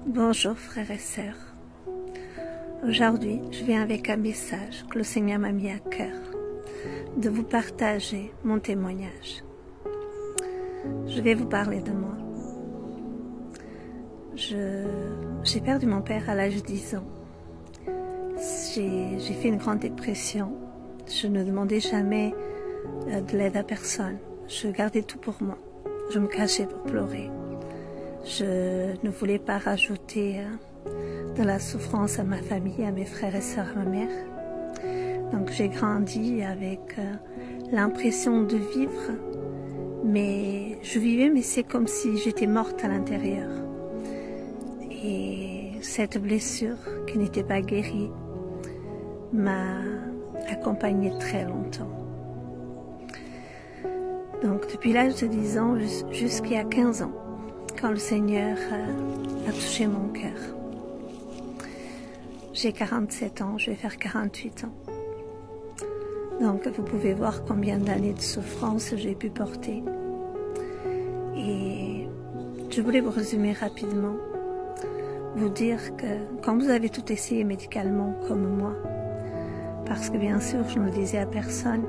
Bonjour frères et sœurs. Aujourd'hui, je viens avec un message que le Seigneur m'a mis à cœur, de vous partager mon témoignage. Je vais vous parler de moi. J'ai perdu mon père à l'âge de 10 ans. J'ai fait une grande dépression. Je ne demandais jamais de l'aide à personne. Je gardais tout pour moi. Je me cachais pour pleurer. Je ne voulais pas rajouter de la souffrance à ma famille, à mes frères et sœurs, à ma mère. Donc j'ai grandi avec l'impression de vivre, mais je vivais, mais c'est comme si j'étais morte à l'intérieur. Et cette blessure qui n'était pas guérie m'a accompagnée très longtemps. Donc depuis l'âge de 10 ans jusqu'à 15 ans, quand le Seigneur a touché mon cœur. J'ai 47 ans, je vais faire 48 ans. Donc vous pouvez voir combien d'années de souffrance j'ai pu porter. Et je voulais vous résumer rapidement, vous dire que quand vous avez tout essayé médicalement comme moi, parce que bien sûr je ne le disais à personne,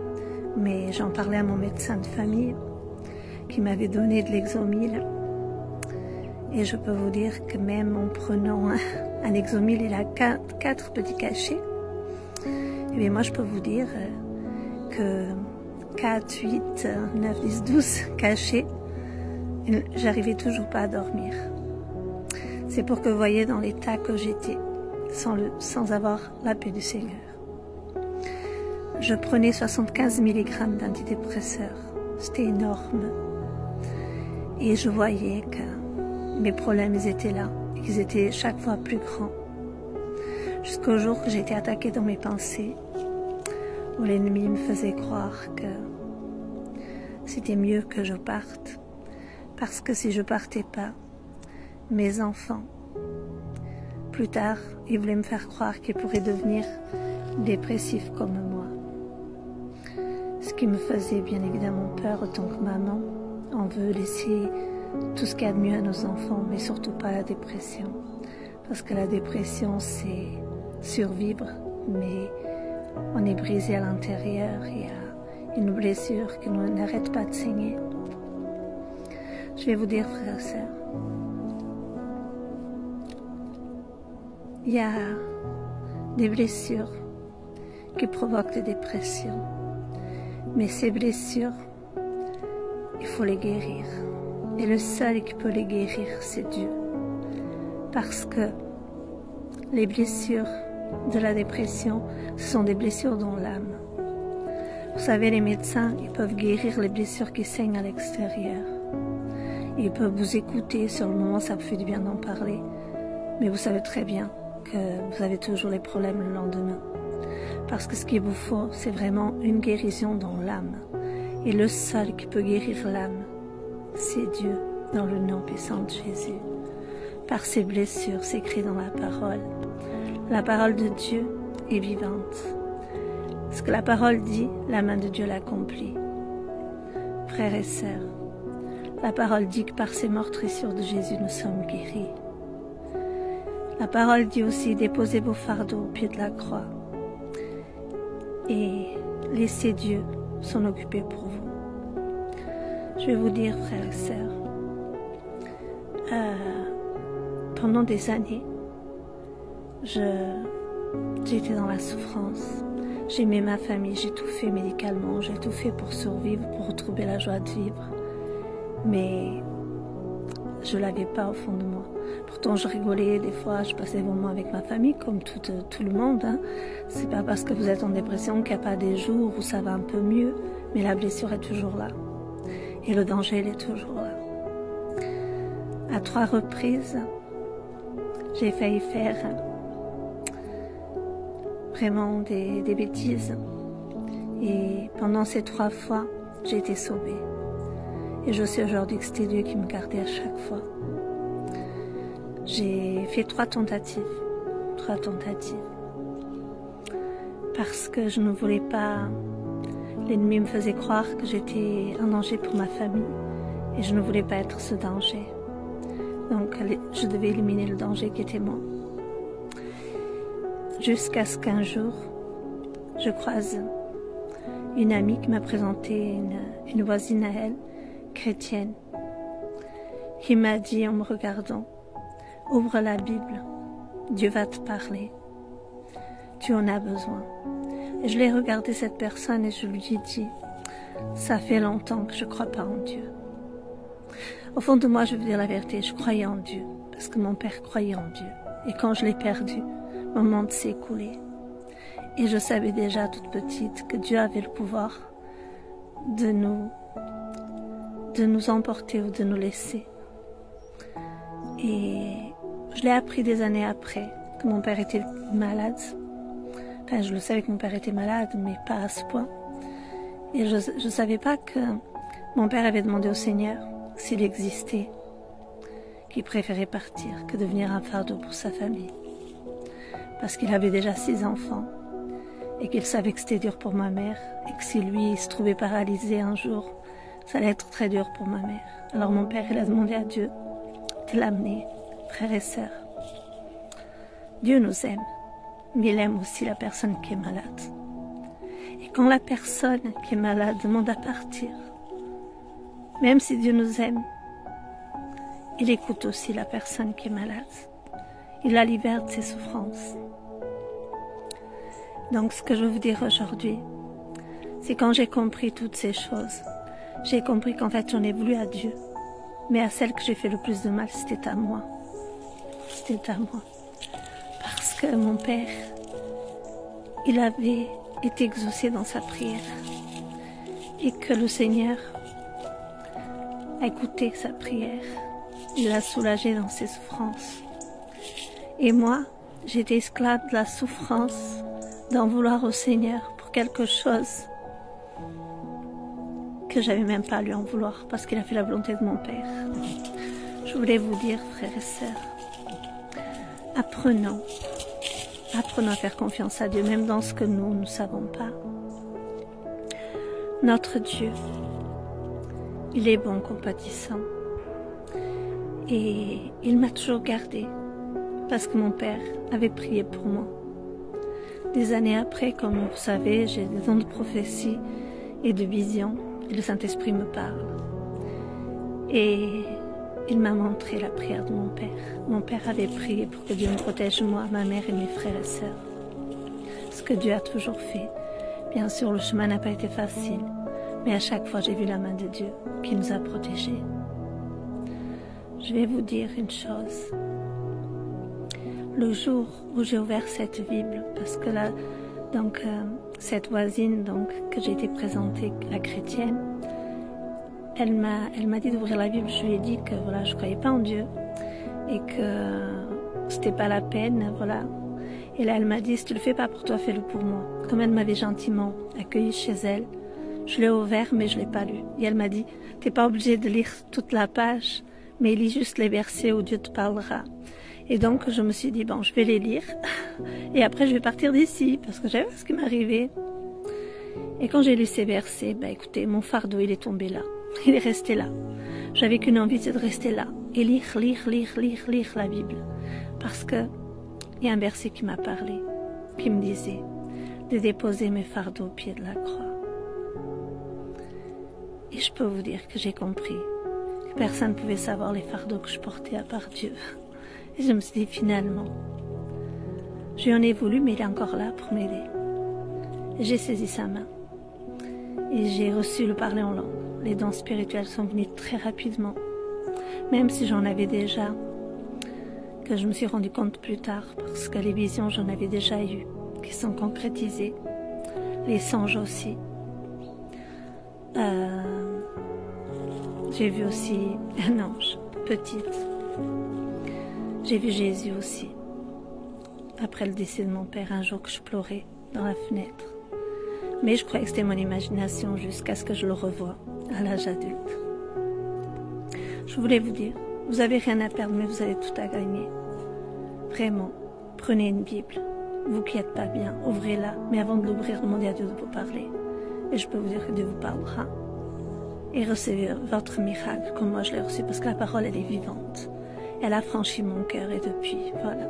mais j'en parlais à mon médecin de famille qui m'avait donné de l'Exomil. Et je peux vous dire que même en prenant un Exomil, il a 4 petits cachets. Et bien moi je peux vous dire que 4, 8, 9, 10, 12 cachets, j'arrivais toujours pas à dormir. C'est pour que vous voyez dans l'état que j'étais, sans avoir la paix du Seigneur. Je prenais 75 mg d'antidépresseurs, c'était énorme. Et je voyais que mes problèmes, ils étaient là, et qu'ils étaient chaque fois plus grands. Jusqu'au jour que j'ai été attaquée dans mes pensées, où l'ennemi me faisait croire que c'était mieux que je parte, parce que si je partais pas, mes enfants, plus tard, ils voulaient me faire croire qu'ils pourraient devenir dépressifs comme moi. Ce qui me faisait bien évidemment peur autant que maman. On veut laisser tout ce qu'il y a de mieux à nos enfants, mais surtout pas la dépression. Parce que la dépression, c'est survivre, mais on est brisé à l'intérieur. Il y a une blessure qui n'arrête pas de saigner. Je vais vous dire, frères et sœurs, il y a des blessures qui provoquent des dépressions. Mais ces blessures, il faut les guérir. Et le seul qui peut les guérir, c'est Dieu. Parce que les blessures de la dépression, ce sont des blessures dans l'âme. Vous savez, les médecins, ils peuvent guérir les blessures qui saignent à l'extérieur. Ils peuvent vous écouter, sur le moment, ça vous fait du bien d'en parler. Mais vous savez très bien que vous avez toujours les problèmes le lendemain. Parce que ce qu'il vous faut, c'est vraiment une guérison dans l'âme. Et le seul qui peut guérir l'âme, c'est Dieu, dans le nom puissant de Jésus. Par ses blessures, c'est écrit dans la parole. La parole de Dieu est vivante. Ce que la parole dit, la main de Dieu l'accomplit. Frères et sœurs, la parole dit que par ces meurtrissures de Jésus, nous sommes guéris. La parole dit aussi, déposez vos fardeaux au pied de la croix et laissez Dieu s'en occuper pour vous. Je vais vous dire, frères et sœurs, pendant des années, j'étais dans la souffrance. J'aimais ma famille, j'ai tout fait médicalement, j'ai tout fait pour survivre, pour retrouver la joie de vivre. Mais je ne l'avais pas au fond de moi. Pourtant, je rigolais, des fois, je passais des moments avec ma famille, comme tout le monde. Hein. C'est pas parce que vous êtes en dépression qu'il n'y a pas des jours où ça va un peu mieux, mais la blessure est toujours là. Et le danger, il est toujours là. À 3 reprises, j'ai failli faire vraiment des bêtises. Et pendant ces 3 fois, j'ai été sauvée. Et je sais aujourd'hui que c'était Dieu qui me gardait à chaque fois. J'ai fait 3 tentatives. Parce que je ne voulais pas... L'ennemi me faisait croire que j'étais un danger pour ma famille. Et je ne voulais pas être ce danger. Donc je devais éliminer le danger qui était moi. Jusqu'à ce qu'un jour, je croise une amie qui m'a présenté une voisine à elle, chrétienne, qui m'a dit en me regardant, « Ouvre la Bible, Dieu va te parler, tu en as besoin. » Et je l'ai regardé cette personne et je lui ai dit, « Ça fait longtemps que je ne crois pas en Dieu. » Au fond de moi, je veux dire la vérité, je croyais en Dieu, parce que mon père croyait en Dieu. Et quand je l'ai perdu, mon monde s'est écoulé. Et je savais déjà toute petite que Dieu avait le pouvoir de nous emporter ou de nous laisser. Et je l'ai appris des années après, que mon père était malade. Enfin, je le savais que mon père était malade, mais pas à ce point. Et je ne savais pas que mon père avait demandé au Seigneur s'il existait, qu'il préférait partir que devenir un fardeau pour sa famille. Parce qu'il avait déjà 6 enfants et qu'il savait que c'était dur pour ma mère et que si lui il se trouvait paralysé un jour, ça allait être très dur pour ma mère. Alors mon père, il a demandé à Dieu de l'amener, frères et sœurs. Dieu nous aime, mais il aime aussi la personne qui est malade. Et quand la personne qui est malade demande à partir, même si Dieu nous aime, il écoute aussi la personne qui est malade. Il la libère de ses souffrances. Donc ce que je veux vous dire aujourd'hui, c'est quand j'ai compris toutes ces choses, j'ai compris qu'en fait j'en ai voulu à Dieu, mais à celle que j'ai fait le plus de mal, c'était à moi. C'était à moi. Parce que mon père, il avait été exaucé dans sa prière et que le Seigneur a écouté sa prière. Il l'a soulagé dans ses souffrances. Et moi, j'étais esclave de la souffrance, d'en vouloir au Seigneur pour quelque chose que j'avais même pas à lui en vouloir parce qu'il a fait la volonté de mon Père. Je voulais vous dire, frères et sœurs, apprenons à faire confiance à Dieu, même dans ce que nous ne savons pas. Notre Dieu, il est bon, compatissant. Et il m'a toujours gardée parce que mon père avait prié pour moi. Des années après, comme vous savez, j'ai des dons de prophétie et de vision et le Saint-Esprit me parle. Et il m'a montré la prière de mon père. Mon père avait prié pour que Dieu me protège, moi, ma mère et mes frères et sœurs. Ce que Dieu a toujours fait. Bien sûr, le chemin n'a pas été facile, mais à chaque fois, j'ai vu la main de Dieu qui nous a protégés. Je vais vous dire une chose. Le jour où j'ai ouvert cette Bible, parce que là, donc, cette voisine donc, que j'ai été présentée, la chrétienne, elle m'a dit d'ouvrir la Bible. Je lui ai dit que voilà, je croyais pas en Dieu et que c'était pas la peine, voilà. Et là, elle m'a dit, si tu le fais pas pour toi, fais-le pour moi. Comme elle m'avait gentiment accueillie chez elle, je l'ai ouvert, mais je l'ai pas lu. Et elle m'a dit, t'es pas obligé de lire toute la page, mais lis juste les versets où Dieu te parlera. Et donc, je me suis dit, bon, je vais les lire. Et après, je vais partir d'ici, parce que j'avais ce qui m'arrivait. Et quand j'ai lu ces versets, ben, écoutez, mon fardeau, il est tombé là. Il est resté là. J'avais qu'une envie, c'est de rester là. Et lire la Bible. Parce que, il y a un verset qui m'a parlé, qui me disait de déposer mes fardeaux au pied de la croix. Et je peux vous dire que j'ai compris que personne ne pouvait savoir les fardeaux que je portais à part Dieu. Et je me suis dit, finalement, je lui en ai voulu, mais il est encore là pour m'aider. J'ai saisi sa main. Et j'ai reçu le parler en langue. Les dons spirituels sont venus très rapidement. Même si j'en avais déjà, que je me suis rendu compte plus tard, parce que les visions, j'en avais déjà eu, qui sont concrétisées. Les songes aussi. J'ai vu aussi un ange, petite. J'ai vu Jésus aussi. Après le décès de mon père, un jour que je pleurais dans la fenêtre. Mais je croyais que c'était mon imagination jusqu'à ce que je le revoie à l'âge adulte. Je voulais vous dire, vous avez rien à perdre, mais vous avez tout à gagner. Vraiment, prenez une Bible. Vous qui n'êtes pas bien, ouvrez-la. Mais avant de l'ouvrir, demandez à Dieu de vous parler. Et je peux vous dire que Dieu vous parlera. Et recevez votre miracle comme moi je l'ai reçu, parce que la parole, elle est vivante. elle a franchi mon cœur et depuis, voilà.